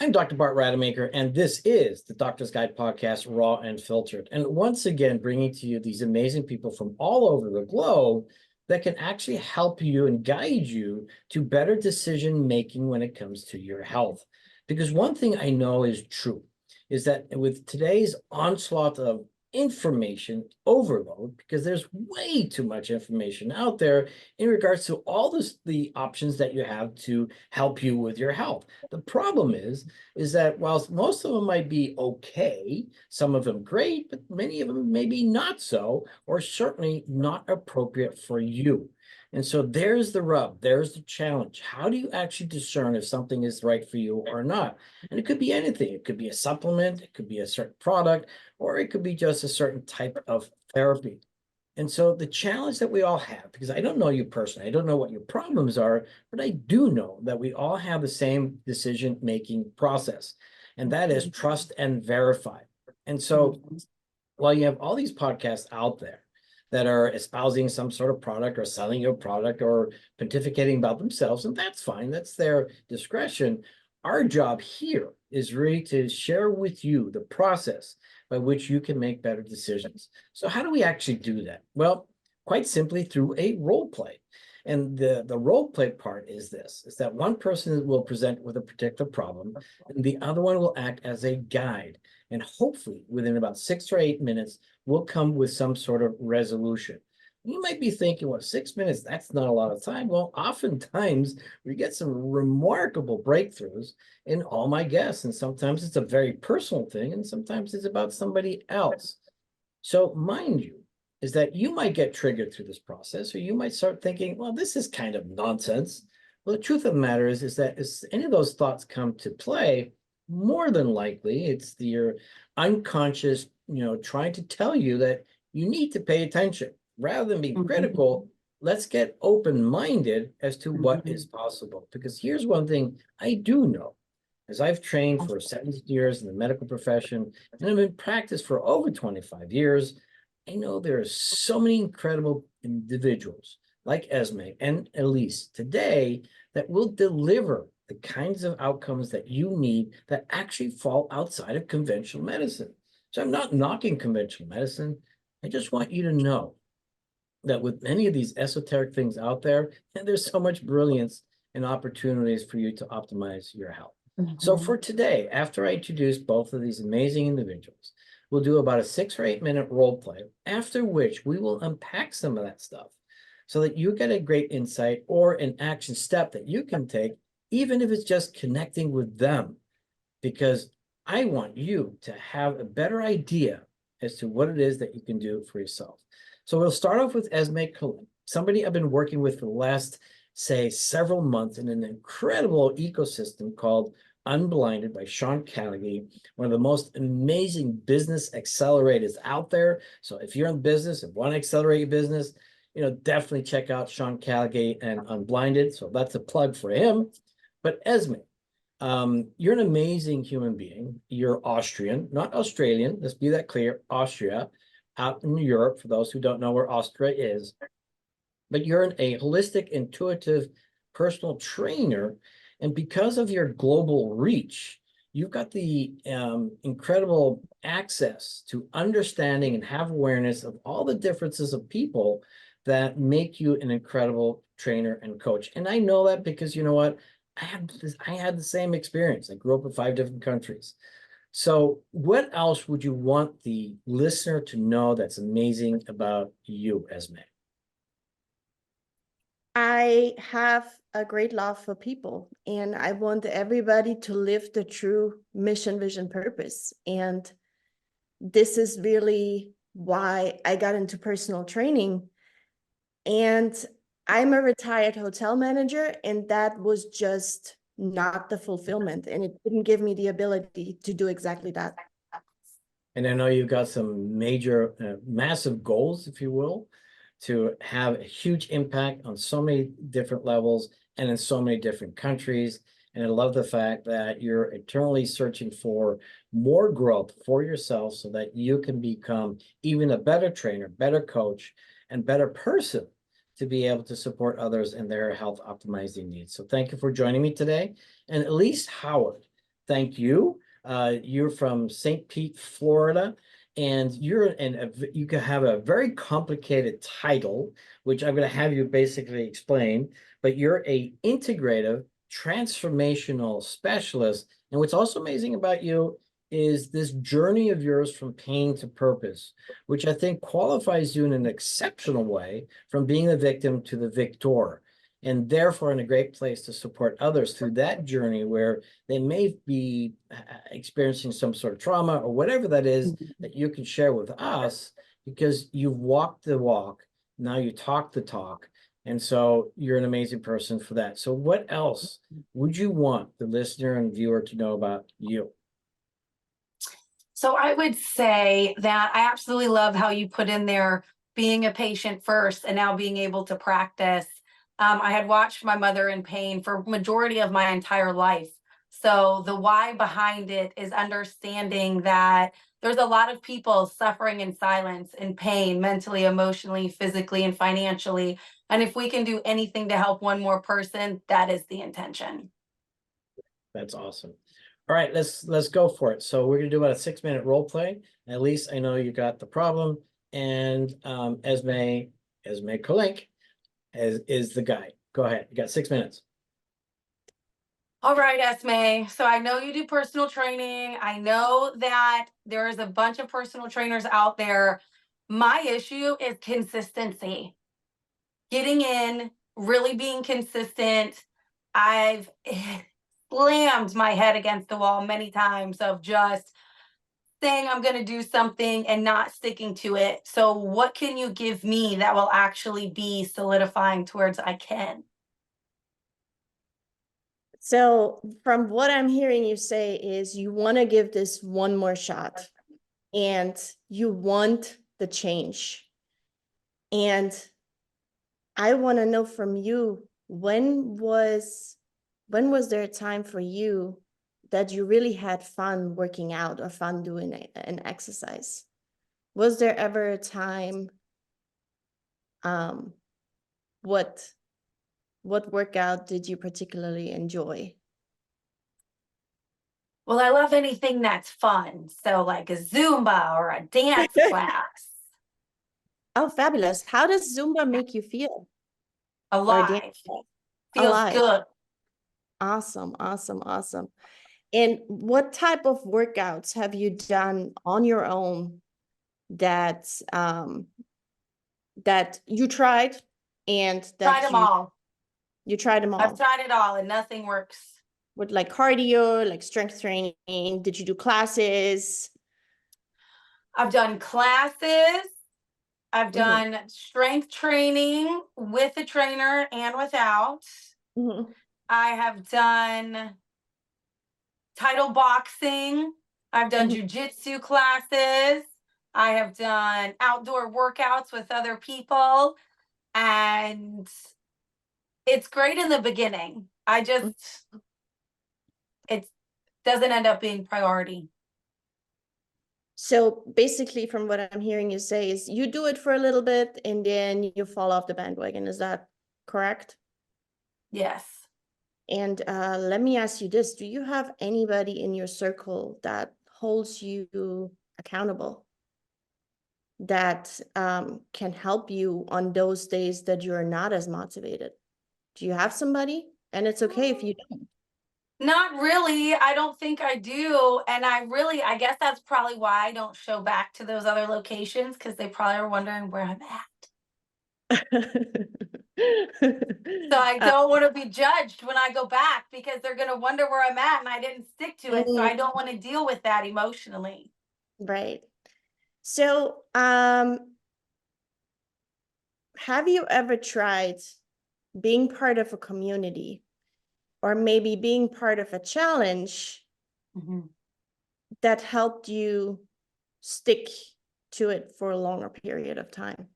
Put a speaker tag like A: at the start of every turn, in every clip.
A: I'm Dr. Bart Rademaker, and this is the Doctor's Guide podcast, Raw and Filtered. And once again, bringing to you these amazing people from all over the globe that can actually help you and guide you to better decision making when it comes to your health. Because one thing I know is true is that with today's onslaught of information overload, because there's way too much information out there in regards to all the options that you have to help you with your health. The problem is that whilst most of them might be okay, some of them great, but many of them maybe not so, or certainly not appropriate for you. And so there's the rub, there's the challenge. How do you actually discern if something is right for you or not? And it could be anything. It could be a supplement, it could be a certain product, or it could be just a certain type of therapy. And so the challenge that we all have, because I don't know you personally, I don't know what your problems are, but I do know that we all have the same decision-making process, and that is trust and verify. And so while you have all these podcasts out there that are espousing some sort of product or selling your product or pontificating about themselves, and that's fine, that's their discretion. Our job here is really to share with you the process by which you can make better decisions. So how do we actually do that? Well, quite simply through a role play. And the role play part is this, is that one person will present with a particular problem and the other one will act as a guide. And hopefully within about 6 or 8 minutes, we'll come with some sort of resolution. You might be thinking, well, 6 minutes, that's not a lot of time. Well, oftentimes we get some remarkable breakthroughs in all my guests. And sometimes it's a very personal thing, and sometimes it's about somebody else. So mind you, is that you might get triggered through this process, or you might start thinking, well, this is kind of nonsense. Well, the truth of the matter is that if any of those thoughts come to play, more than likely it's your unconscious, trying to tell you that you need to pay attention. Rather than being critical, let's get open-minded as to what is possible. Because here's one thing I do know, as I've trained for 17 years in the medical profession, and I've been practiced for over 25 years, I know there are so many incredible individuals like Esme and Elise today that will deliver the kinds of outcomes that you need that actually fall outside of conventional medicine. So I'm not knocking conventional medicine. I just want you to know that with many of these esoteric things out there, there's so much brilliance and opportunities for you to optimize your health. So for today, after I introduce both of these amazing individuals, we'll do about a 6 or 8 minute role play, after which we will unpack some of that stuff so that you get a great insight or an action step that you can take, even if it's just connecting with them, because I want you to have a better idea as to what it is that you can do for yourself. So we'll start off with Esme Cullen, somebody I've been working with for the last, say, several months in an incredible ecosystem called Unblinded by Sean Callaghan, one of the most amazing business accelerators out there. So if you're in business and want to accelerate your business, definitely check out Sean Callaghan and Unblinded. So that's a plug for him. But Esme, you're an amazing human being. You're Austrian, not Australian. Let's be that clear. Austria, out in Europe, for those who don't know where Austria is. But you're a holistic, intuitive, personal trainer. And because of your global reach, you've got the incredible access to understanding and have awareness of all the differences of people that make you an incredible trainer and coach. And I know that because you know what? I had the same experience. I grew up in 5 different countries. So what else would you want the listener to know that's amazing about you, Esme?
B: I have a great love for people, and I want everybody to live the true mission, vision, purpose. And this is really why I got into personal training. And I'm a retired hotel manager, and that was just not the fulfillment, and it didn't give me the ability to do exactly that.
A: And I know you've got some major, massive goals, if you will, to have a huge impact on so many different levels and in so many different countries. And I love the fact that you're eternally searching for more growth for yourself so that you can become even a better trainer, better coach, and better person to be able to support others in their health optimizing needs. So thank you for joining me today. And Elise Howard, thank you. You're from St. Pete, Florida, and you can have a very complicated title, which I'm going to have you basically explain. But you're a integrative transformational specialist. And what's also amazing about you is this journey of yours from pain to purpose, which I think qualifies you in an exceptional way from being the victim to the victor, and therefore in a great place to support others through that journey where they may be experiencing some sort of trauma or whatever that is that you can share with us because you've walked the walk, now you talk the talk. And so you're an amazing person for that. So what else would you want the listener and viewer to know about you?
C: So I would say that I absolutely love how you put in there being a patient first and now being able to practice. I had watched my mother in pain for majority of my entire life. So the why behind it is understanding that there's a lot of people suffering in silence, in pain, mentally, emotionally, physically, and financially. And if we can do anything to help one more person, that is the intention.
A: That's awesome. All right, let's go for it. So we're gonna do about a 6-minute role play. At least I know you got the problem. And Esme Kolink is the guy. Go ahead. You got 6 minutes.
C: All right, Esme. So I know you do personal training. I know that there is a bunch of personal trainers out there. My issue is consistency. Getting in, really being consistent. I've slammed my head against the wall many times of just saying I'm going to do something and not sticking to it. So what can you give me that will actually be solidifying towards I can?
B: So from what I'm hearing you say is you want to give this one more shot and you want the change. And I want to know from you, when was there a time for you that you really had fun working out or fun doing an exercise? Was there ever a time, what workout did you particularly enjoy?
C: Well, I love anything that's fun. So like a Zumba or a dance class.
B: Oh, fabulous. How does Zumba make you feel? Or dance
C: Alive.
B: class?
C: Feels
B: Alive.
C: good.
B: Awesome, awesome, awesome. And what type of workouts have you done on your own that that you tried and
C: Tried
B: that
C: them all.
B: you tried them
C: I've
B: all?
C: tried it all and nothing works.
B: With like cardio, like strength training? Did you do classes?
C: I've done classes. I've
B: Mhm,
C: done strength training with a trainer and without.
B: mhm,
C: I have done title boxing. I've done
B: mhm.
C: jujitsu classes. I have done outdoor workouts with other people. And it's great in the beginning. It doesn't end up being priority.
B: So basically, from what I'm hearing you say is you do it for a little bit and then you fall off the bandwagon. Is that correct?
C: Yes.
B: And let me ask you this. Do you have anybody in your circle that holds you accountable, that can help you on those days that you're not as motivated? Do you have somebody? And it's okay if you don't.
C: Not really. I don't think I do. And I guess that's probably why I don't show back to those other locations because they probably are wondering where I'm at. So I don't want to be judged when I go back because they're going to wonder where I'm at and I didn't stick to it. So I don't want to deal with that emotionally.
B: Right. So, have you ever tried being part of a community or maybe being part of a challenge that helped you stick to it for a longer period of time?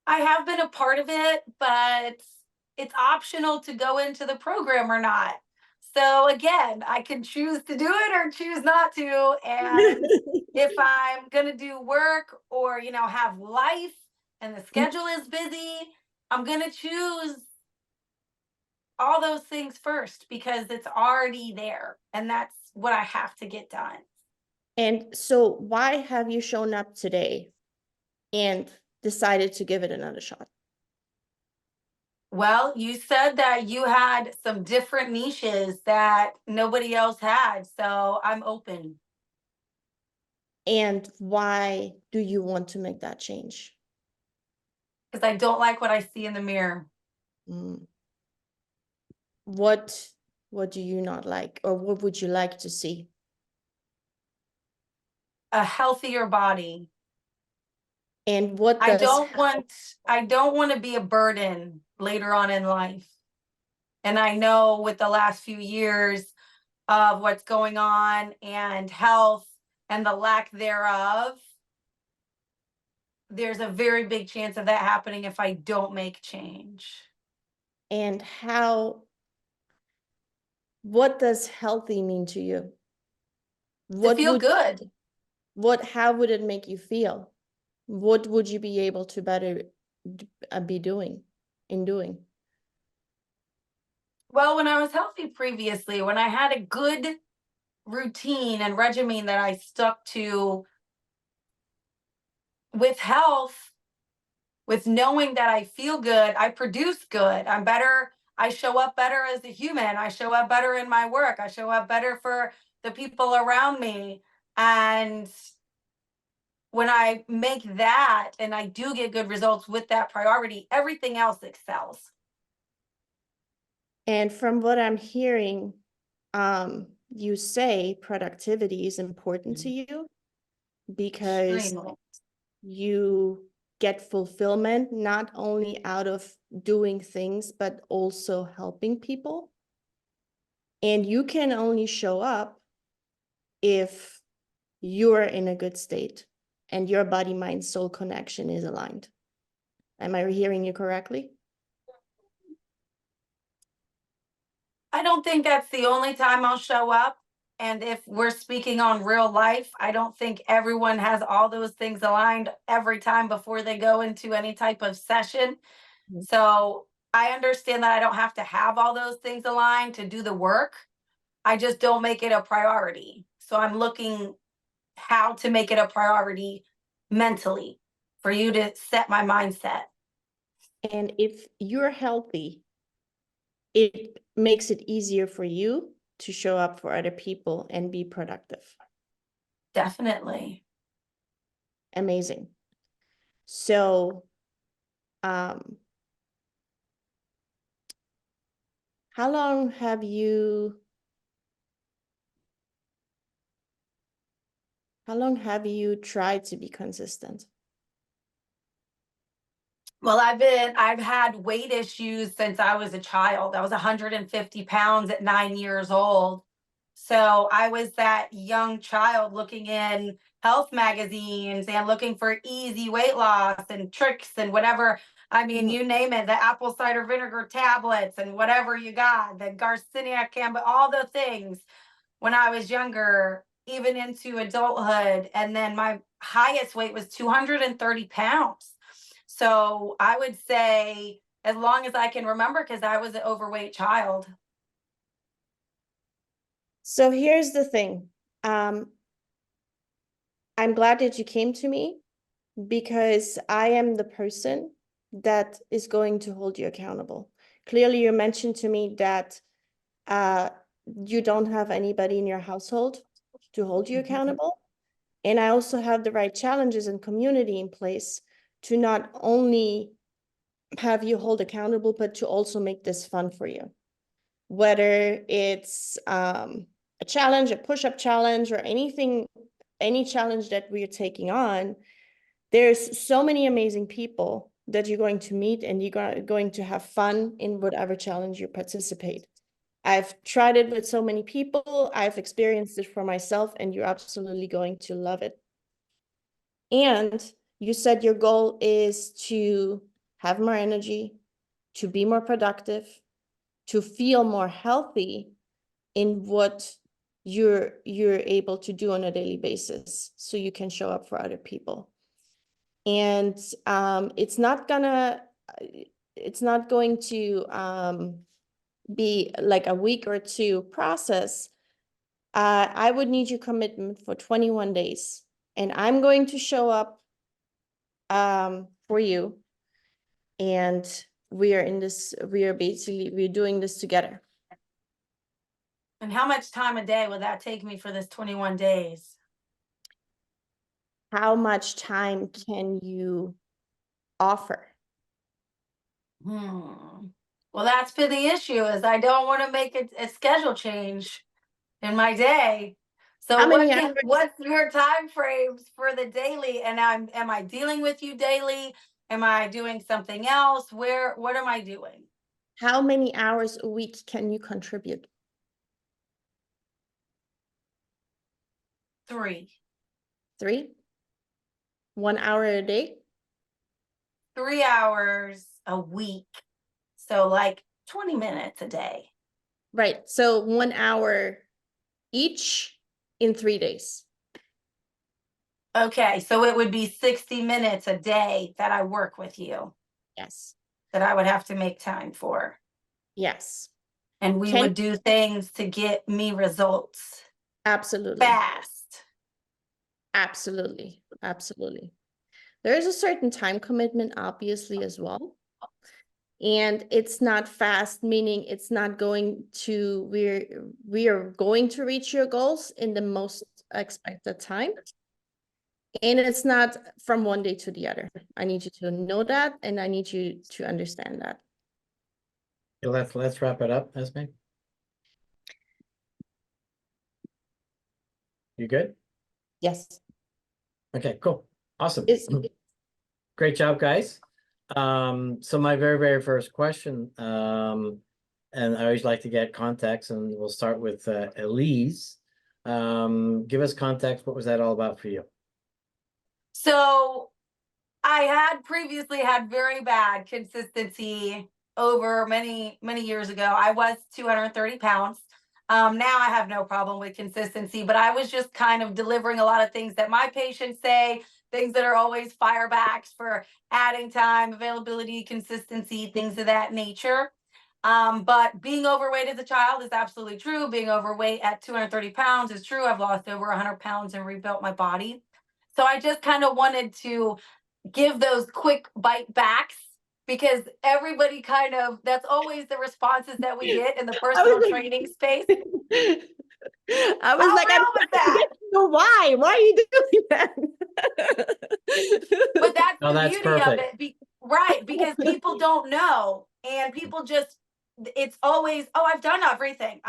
C: I have been a part of it, but it's optional to go into the program or not. So again, I can choose to do it or choose not to. And if I'm going to do work or, have life and the schedule is busy, I'm going to choose all those things first because it's already there. And that's what I have to get done.
B: And so why have you shown up today and decided to give it another shot?
C: Well, you said that you had some different niches that nobody else had. So I'm open.
B: And why do you want to make that change?
C: Because I don't like what I see in the mirror.
B: Mm. What do you not like, or what would you like to see?
C: A healthier body.
B: And what
C: I
B: does
C: don't want to be a burden later on in life. And I know with the last few years of what's going on and health and the lack thereof, there's a very big chance of that happening if I don't make change.
B: and what does healthy mean to you?
C: To feel good.
B: How would it make you feel? What would you be able to better be doing?
C: Well, when I was healthy previously, when I had a good routine and regimen that I stuck to with health, with knowing that I feel good, I produce good. I'm better. I show up better as a human. I show up better in my work. I show up better for the people around me. And when I make that and I do get good results with that priority, everything else excels.
B: And from what I'm hearing, you say productivity is important to you because
C: Extremely.
B: you get fulfillment not only out of doing things, but also helping people. And you can only show up if you're in a good state and your body, mind, soul connection is aligned. Am I hearing you correctly?
C: I don't think that's the only time I'll show up. And if we're speaking on real life, I don't think everyone has all those things aligned every time before they go into any type of session.
B: Mhm.
C: So I understand that I don't have to have all those things aligned to do the work. I just don't make it a priority. So I'm looking how to make it a priority mentally for you to set my mindset.
B: And if you're healthy, it makes it easier for you to show up for other people and be productive.
C: Definitely.
B: Amazing. So, how long have you tried to be consistent?
C: Well, I've had weight issues since I was a child. I was 150 pounds at 9 years old. So I was that young child looking in health magazines and looking for easy weight loss and tricks and whatever. I mean, you name it, the apple cider vinegar tablets and whatever you got, the Garcinia Campbell, all the things when I was younger, even into adulthood. And then my highest weight was 230 pounds. So I would say as long as I can remember, because I was an overweight child.
B: So here's the thing. I'm glad that you came to me because I am the person that is going to hold you accountable. Clearly, you mentioned to me that you don't have anybody in your household to hold you accountable. And I also have the right challenges and community in place to not only have you hold accountable, but to also make this fun for you. Whether it's a challenge, a push-up challenge, or anything, any challenge that we're taking on, there's so many amazing people that you're going to meet and you're going to have fun in whatever challenge you participate. I've tried it with so many people. I've experienced it for myself, and you're absolutely going to love it. And you said your goal is to have more energy, to be more productive, to feel more healthy in what you're able to do on a daily basis, so you can show up for other people. And it's not going to be like a week or two process, I would need your commitment for 21 days. And I'm going to show up for you. And we're doing this together.
C: And how much time a day would that take me for this 21 days?
B: How much time can you offer?
C: Well, that's been the issue, is I don't want to make a schedule change in my day. So
B: How many
C: what's your time frames for the daily? And am I dealing with you daily? Am I doing something else? What am I doing?
B: How many hours a week can you contribute?
C: 3.
B: 3? 1 hour a day?
C: 3 hours a week. So like 20 minutes a day.
B: Right. So 1 hour each in 3 days.
C: Okay, so it would be 60 minutes a day that I work with you,
B: Yes.
C: that I would have to make time for.
B: Yes.
C: And we would do things to get me results
B: Absolutely.
C: fast.
B: Absolutely. Absolutely. There is a certain time commitment, obviously, as well. And it's not fast, meaning it's not going to, we are going to reach your goals in the most expected time. And it's not from one day to the other. I need you to know that, and I need you to understand that.
A: Let's wrap it up, Esme. You good?
B: Yes.
A: Okay, cool. Awesome.
B: Is
A: Great job, guys. So my very first question, and I always like to get context, and we'll start with Elise. Give us context. What was that all about for you?
C: So I had previously had very bad consistency over many years ago. I was 230 pounds. Now I have no problem with consistency, but I was just kind of delivering a lot of things that my patients say, things that are always firebacks for adding time, availability, consistency, things of that nature. But being overweight as a child is absolutely true. Being overweight at 230 pounds is true. I've lost over 100 pounds and rebuilt my body. So I just kind of wanted to give those quick bite backs, because everybody kind of, that's always the responses that we get in the personal training space.
B: I was
C: How
B: like,
C: real was that?
B: Why are you doing that?
C: But that's
A: No,
C: the
A: that's
C: beauty of
A: perfect.
C: it, right? Because people don't know, and people just, it's always, oh, I've done everything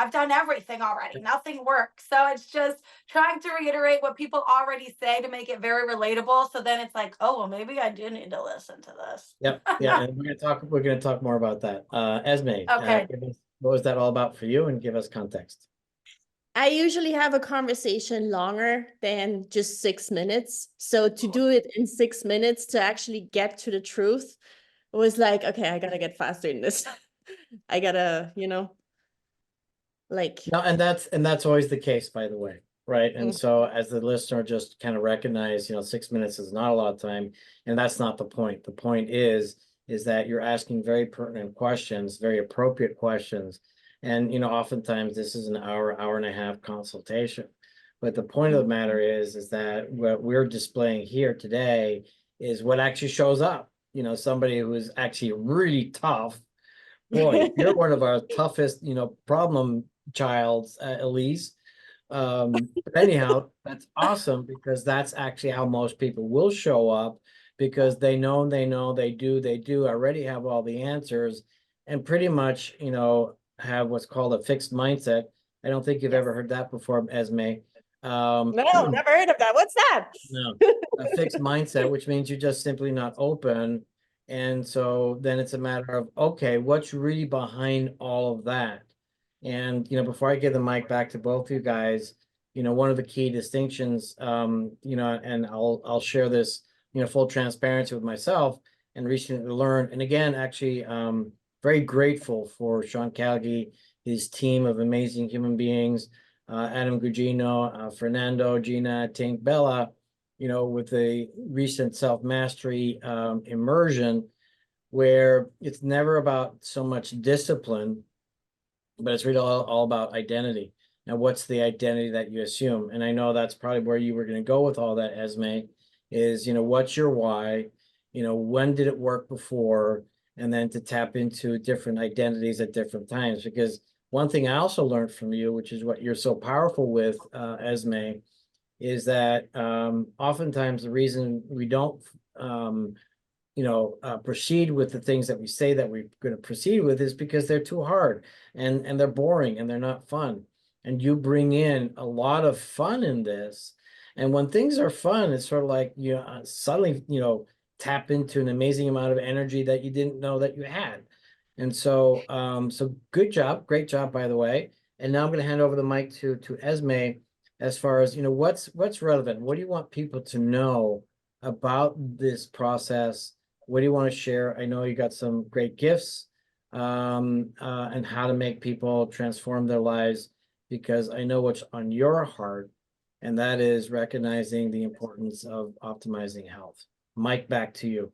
C: already, nothing works. So it's just trying to reiterate what people already say to make it very relatable, so then it's like, oh, well, maybe I do need to listen to this.
A: Yep. Yeah, and we're gonna talk more about that. Esme,
C: Okay.
A: what was that all about for you, and give us context.
B: I usually have a conversation longer than just 6 minutes. So to do it in 6 minutes, to actually get to the truth, was like, okay, I gotta get faster in this. I gotta, like.
A: No, and that's always the case, by the way, right? And so as the listener just kind of recognize, 6 minutes is not a lot of time, and that's not the point. The point is that you're asking very pertinent questions, very appropriate questions. And oftentimes this is an hour and a half consultation. But the point of the matter is that what we're displaying here today is what actually shows up. Somebody who is actually really tough. Boy, you're one of our toughest, problem childs, Elise. But anyhow, that's awesome, because that's actually how most people will show up, because they know, they do already have all the answers, and pretty much, have what's called a fixed mindset. I don't think you've ever heard that before, Esme.
B: No, never heard of that. What's that?
A: No, a fixed mindset, which means you're just simply not open. And so then it's a matter of, okay, what's really behind all of that? And, before I give the mic back to both you guys, one of the key distinctions, and I'll share this, full transparency with myself, and recently learned, and again, actually, very grateful for Sean Calgi, his team of amazing human beings, Adam Gugino, Fernando, Gina, Tink, Bella, with the recent self-mastery immersion, where it's never about so much discipline but it's really all about identity. Now, what's the identity that you assume? And I know that's probably where you were going to go with all that, Esme, is, what's your why? When did it work before? And then to tap into different identities at different times. Because one thing I also learned from you, which is what you're so powerful with, Esme, is that oftentimes the reason we don't proceed with the things that we say that we're going to proceed with is because they're too hard and they're boring and they're not fun. And you bring in a lot of fun in this. And when things are fun, it's sort of like you suddenly, tap into an amazing amount of energy that you didn't know that you had. And so, so good job, great job, by the way. And now I'm going to hand over the mic to Esme as far as, what's relevant. What do you want people to know about this process? What do you want to share? I know you got some great gifts and how to make people transform their lives, because I know what's on your heart, and that is recognizing the importance of optimizing health. Mike, back to you.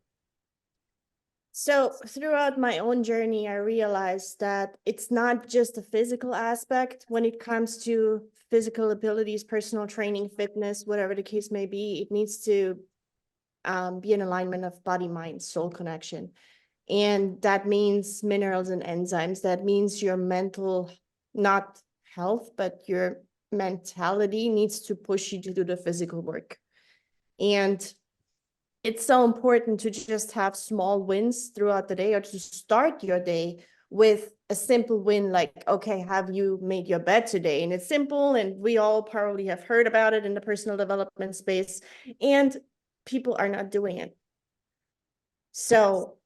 B: So throughout my own journey, I realized that it's not just a physical aspect when it comes to physical abilities, personal training, fitness, whatever the case may be. It needs to be an alignment of body, mind, soul connection. And that means minerals and enzymes. That means your mental, not health, but your mentality needs to push you to do the physical work. And it's so important to just have small wins throughout the day, or to start your day with a simple win, like, okay, have you made your bed today? And it's simple, and we all probably have heard about it in the personal development space, and people are not doing it. So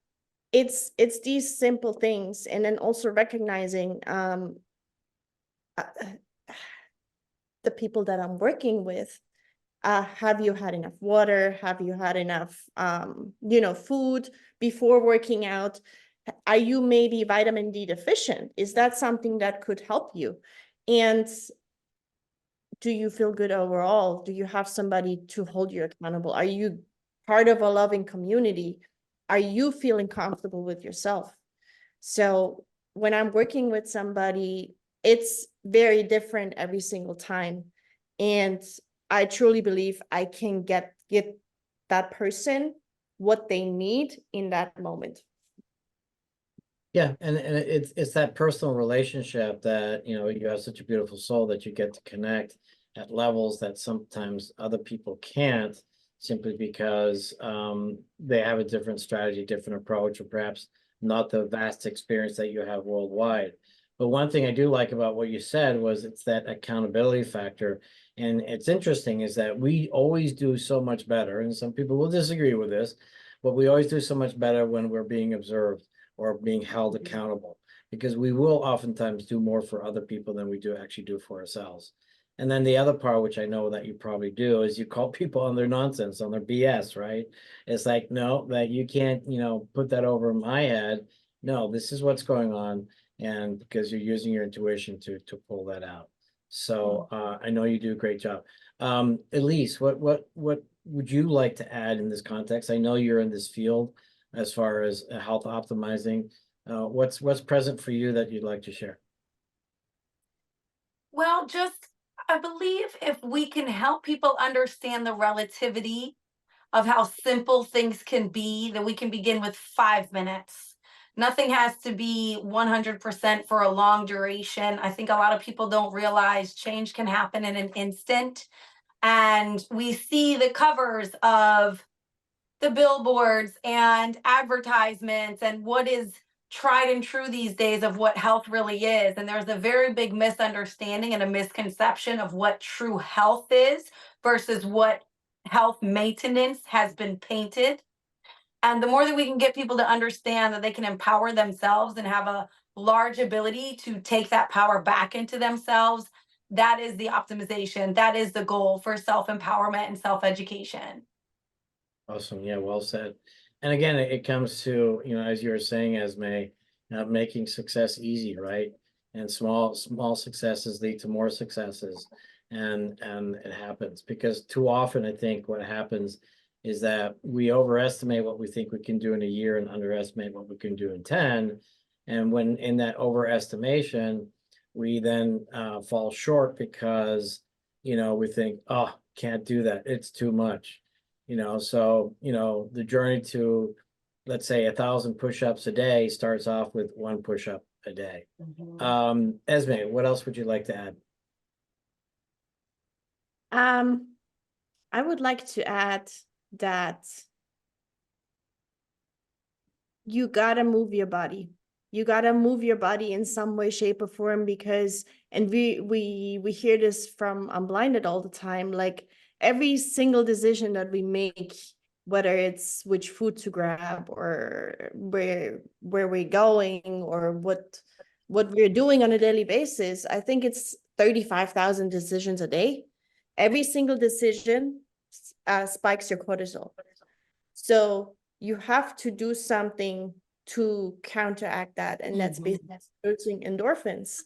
B: it's these simple things. And then also recognizing the people that I'm working with. Have you had enough water? Have you had enough, food before working out? Are you maybe vitamin D deficient? Is that something that could help you? And do you feel good overall? Do you have somebody to hold you accountable? Are you part of a loving community? Are you feeling comfortable with yourself? So when I'm working with somebody, it's very different every single time. And I truly believe I can get that person what they need in that moment.
A: Yeah, and it's that personal relationship that, you have such a beautiful soul that you get to connect at levels that sometimes other people can't, simply because they have a different strategy, different approach, or perhaps not the vast experience that you have worldwide. But one thing I do like about what you said was it's that accountability factor. And it's interesting is that we always do so much better, and some people will disagree with this, but we always do so much better when we're being observed or being held accountable, because we will oftentimes do more for other people than we do actually do for ourselves. And then the other part, which I know that you probably do, is you call people on their nonsense, on their BS, right? It's like, no, that you can't, put that over my head. No, this is what's going on. And because you're using your intuition to pull that out. So I know you do a great job. Elise, what would you like to add in this context? I know you're in this field as far as health optimizing. What's present for you that you'd like to share?
C: Well, I believe if we can help people understand the relativity of how simple things can be, then we can begin with 5 minutes. Nothing has to be 100% for a long duration. I think a lot of people don't realize change can happen in an instant. And we see the covers of the billboards and advertisements and what is tried and true these days of what health really is. And there's a very big misunderstanding and a misconception of what true health is versus what health maintenance has been painted. And the more that we can get people to understand that they can empower themselves and have a large ability to take that power back into themselves, that is the optimization. That is the goal for self-empowerment and self-education.
A: Awesome. Yeah, well said. And again, it comes to, as you were saying, Esme, making success easy, right? And small successes lead to more successes. And it happens because too often I think what happens is that we overestimate what we think we can do in a year and underestimate what we can do in 10. And when in that overestimation, we then fall short because, we think, oh, can't do that. It's too much. So, the journey to, let's say, 1,000 push-ups a day starts off with one push-up a day. Esme, what else would you like to add?
B: I would like to add that you gotta move your body. You gotta move your body in some way, shape, or form, because, and we hear this from Unblinded all the time, like every single decision that we make, whether it's which food to grab or where we're going or what we're doing on a daily basis, I think it's 35,000 decisions a day. Every single decision spikes your cortisol. So you have to do something to counteract that. And that's basically producing endorphins.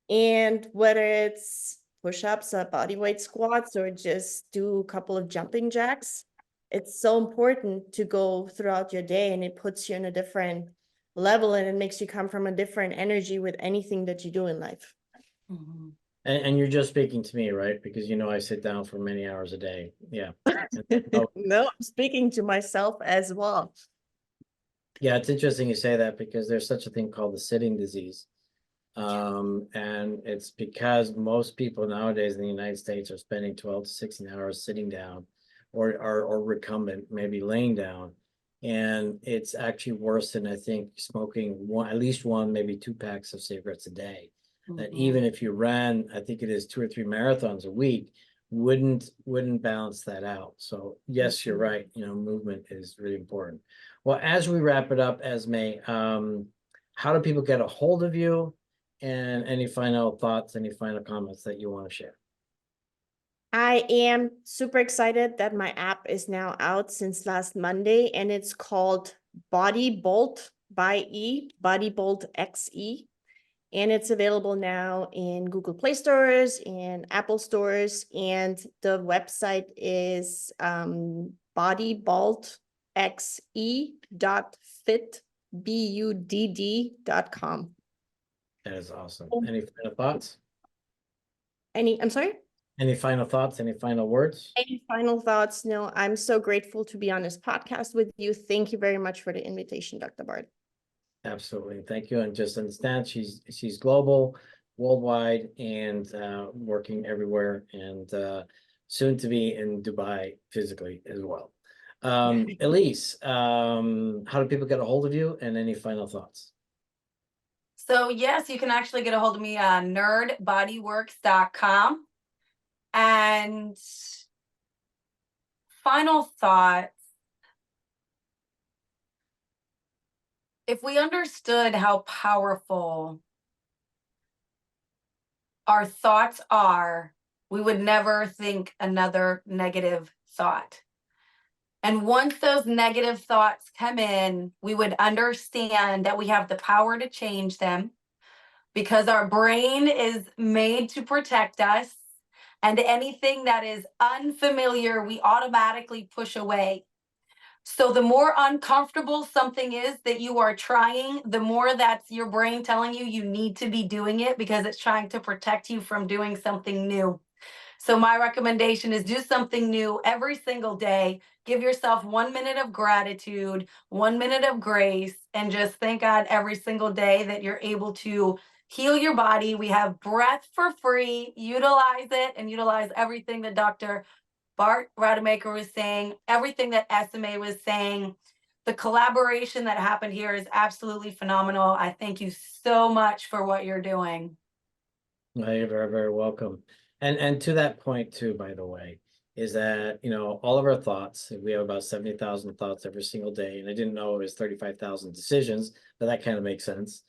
B: And whether it's push-ups or body weight squats or just do a couple of jumping jacks, it's so important to go throughout your day, and it puts you in a different level, and it makes you come from a different energy with anything that you do in life.
A: And you're just speaking to me, right? Because I sit down for many hours a day. Yeah.
B: No, I'm speaking to myself as well.
A: Yeah, it's interesting you say that, because there's such a thing called the sitting disease. And it's because most people nowadays in the United States are spending 12 to 16 hours sitting down, or recumbent, maybe laying down. And it's actually worse than, I think, smoking at least one, maybe 2 packs of cigarettes a day. That even if you ran, I think it is 2 or 3 marathons a week, wouldn't balance that out. So yes, you're right. Movement is really important. Well, as we wrap it up, Esme, how do people get a hold of you? And any final thoughts, any final comments that you want to share?
B: I am super excited that my app is now out since last Monday, and it's called Body Bolt Body Bolt XE. And it's available now in Google Play stores and Apple stores. And the website is bodyboltxe.fit.com.
A: That is awesome. Any final thoughts?
B: I'm sorry?
A: Any final thoughts? Any final words?
B: Any final thoughts? No, I'm so grateful to be on this podcast with you. Thank you very much for the invitation, Dr. Bart.
A: Absolutely. Thank you. And just understand, she's global, worldwide, and working everywhere, and soon to be in Dubai physically as well. Elise, how do people get a hold of you, and any final thoughts?
C: So yes, you can actually get a hold of me on nerdbodyworks.com. And final thoughts, if we understood how powerful our thoughts are, we would never think another negative thought. And once those negative thoughts come in, we would understand that we have the power to change them, because our brain is made to protect us. And anything that is unfamiliar, we automatically push away. So the more uncomfortable something is that you are trying, the more that's your brain telling you need to be doing it, because it's trying to protect you from doing something new. So my recommendation is do something new every single day. Give yourself 1 minute of gratitude, 1 minute of grace, and just thank God every single day that you're able to heal your body. We have breath for free. Utilize it, and utilize everything that Dr. Bart Rademaker was saying, everything that SMA was saying. The collaboration that happened here is absolutely phenomenal. I thank you so much for what you're doing.
A: You're very, very welcome. And to that point too, by the way, is that, all of our thoughts, we have about 70,000 thoughts every single day. And I didn't know it was 35,000 decisions, but that kind of makes sense.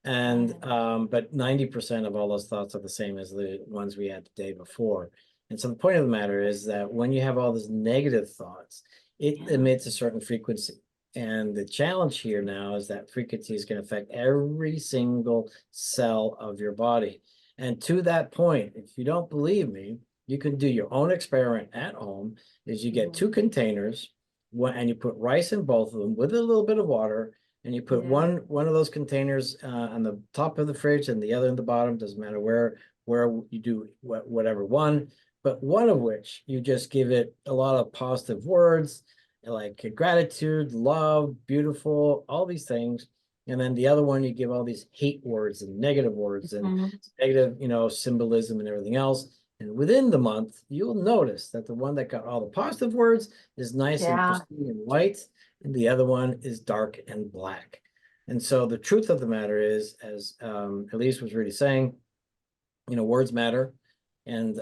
A: And, but 90% of all those thoughts are the same as the ones we had the day before. And so the point of the matter is that when you have all these negative thoughts, it emits a certain frequency. And the challenge here now is that frequency is going to affect every single cell of your body. And to that point, if you don't believe me, you can do your own experiment at home. Is you get 2 containers, and you put rice in both of them with a little bit of water, and you put
C: Yeah.
A: one of those containers on the top of the fridge and the other in the bottom, doesn't matter where you do whatever one, but one of which you just give it a lot of positive words like gratitude, love, beautiful, all these things. And then the other one, you give all these hate words and negative words and
C: Mhm.
A: negative, symbolism and everything else. And within the month, you'll notice that the one that got all the positive words is nice and
C: Yeah.
A: pristine and white, and the other one is dark and black. And so the truth of the matter is, as Elise was really saying, words matter, and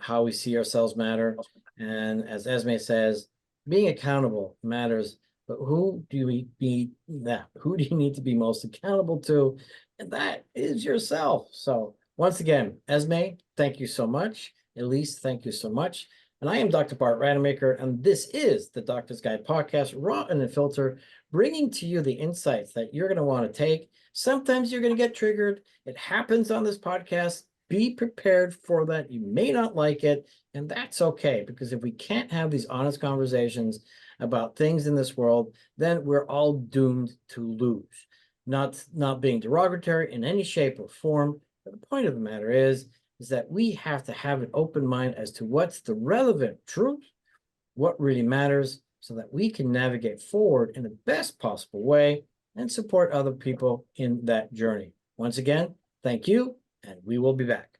A: how we see ourselves matter. And as Esme says, being accountable matters, but who do you need to be most accountable to? And that is yourself. So once again, Esme, thank you so much. Elise, thank you so much. And I am Dr. Bart Rademaker, and this is the Doctor's Guide Podcast, raw and unfiltered, bringing to you the insights that you're going to want to take. Sometimes you're going to get triggered. It happens on this podcast. Be prepared for that. You may not like it, and that's okay, because if we can't have these honest conversations about things in this world, then we're all doomed to lose. Not being derogatory in any shape or form, but the point of the matter is that we have to have an open mind as to what's the relevant truth, what really matters, so that we can navigate forward in the best possible way and support other people in that journey. Once again, thank you, and we will be back.